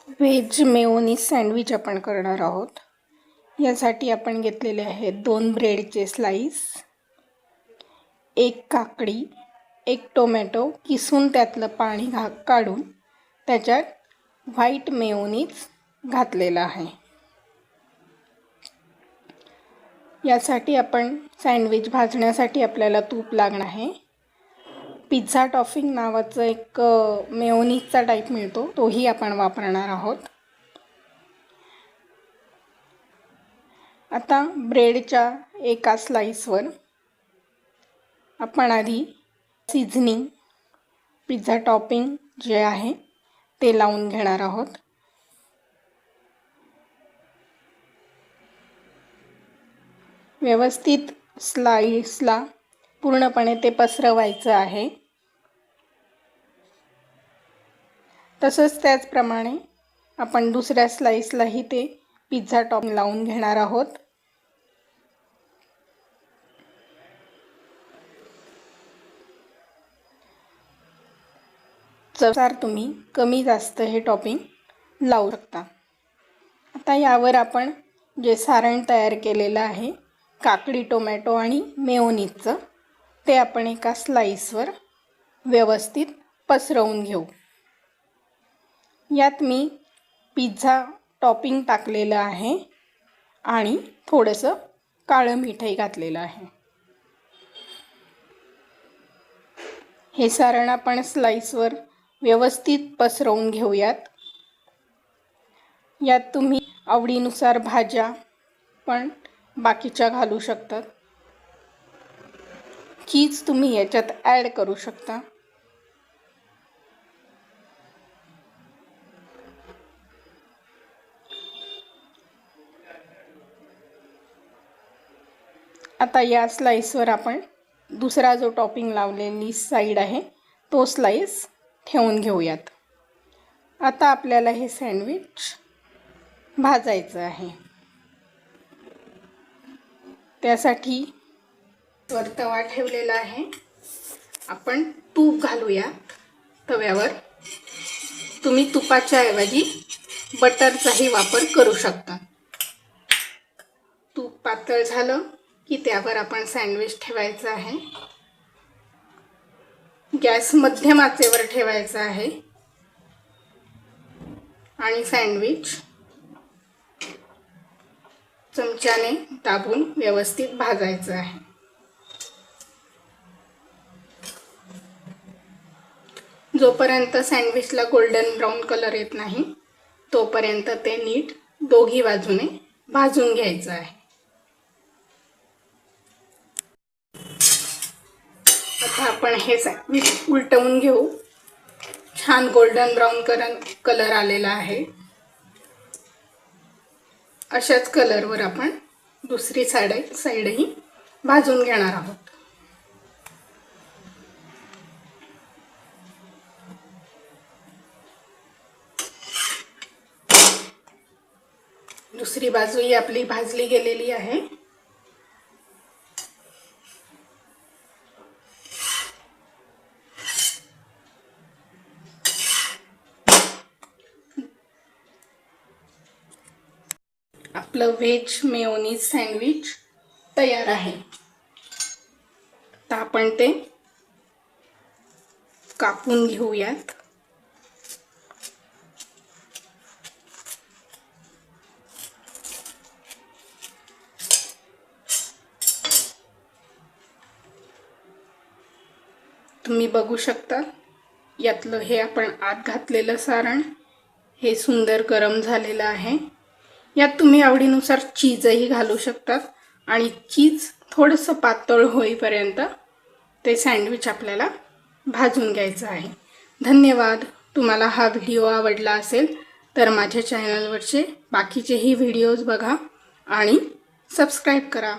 Veg mayonnaise sandwich आपण करणार आहोत। यासाठी आपण घेतलेले आहेत 2 ब्रेडचे स्लाइस, 1 काकडी, 1 टोमॅटो किसून त्यातलं पाणी काढून त्याच्यात व्हाईट मेयोनीज घातलेला आहे। यासाठी आपण सँडविच भाजण्यासाठी आपल्याला तूप लागणार आहे। पिझ्झा टॉपिंग नावाचं एक मेयोनीजचा टाइप मिळतो, तोही आपण वापरणार आहोत। आता ब्रेडच्या एका स्लाइसवर आपण आधी सीझनिंग पिझ्झा टॉपिंग जे आहे ते लावून घेणार आहोत। व्यवस्थित स्लाइसला पूर्णपणे ते पसरवायचं आहे। तसंच त्याचप्रमाणे आपण दुसऱ्या स्लाइसलाही ते पिझ्झा टॉपिंग लावून घेणार आहोत। चवीनुसार तुम्ही कमी जास्त हे टॉपिंग लावू शकता। आता यावर आपण जे सारण तयार केलेलं आहे काकडी, टोमॅटो आणि मेयोनीजचं, ते आपण एका स्लाइसवर व्यवस्थित पसरवून घेऊ। यात मी पिझ्झा टॉपिंग टाकलेलं आहे आणि थोडंसं काळं मीठही घातलेलं आहे। हे सारण आपण स्लाइसवर व्यवस्थित पसरवून घेऊयात। यात तुम्ही आवडीनुसार भाज्या पण बाकीच्या घालू शकता। चीज तुम्ही याच्यात ॲड करू शकता। आता या स्लाइसवर आपण दुसरा जो टॉपिंग लावलेली साइड आहे तो स्लाइस ठेवून घेऊयात। आता आपल्याला हे सँडविच भाजायचं आहे। त्यासाठी वर तवा ठेवलेला आहे। आपण तूप घालूया तव्यावर। तुम्ही तुपाच्या ऐवजी बटरचाही वापर करू शकता। तूप पातळ झालं की त्यावर आपण सँडविच ठेवायचं आहे। गॅस मध्यम आचेवर ठेवायचा आहे आणि सँडविच चमच्याने दाबून व्यवस्थित भाजायचं आहे। जोपर्यंत सँडविचला गोल्डन ब्राउन कलर येत नाही तोपर्यंत ते नीट दोघी बाजूने भाजून घ्यायचं आहे। आता आपण हे सँडविच उलटवून घेऊ। छान गोल्डन ब्राउन कलर आलेला आहे। अशाच कलरवर आपण दुसरी साइडही भाजून घेणार आहोत। दुसरी बाजूही आपली भाजली गेलेली आहे। आपलं व्हेज मेयोनीज सँडविच तयार आहे। आता आपण ते कापून घेऊयात। तुम्ही बघू शकता यातलं हे आपण आत घातलेलं सारण हे सुंदर गरम झालेलं आहे। यात तुम्ही आवडीनुसार चीजही घालू शकता आणि चीज थोडंसं पातळ होईपर्यंत ते सँडविच आपल्याला भाजून घ्यायचं आहे। धन्यवाद। तुम्हाला हा व्हिडिओ आवडला असेल तर माझ्या चॅनलवरचे बाकीचेही व्हिडिओज बघा आणि सबस्क्राइब करा।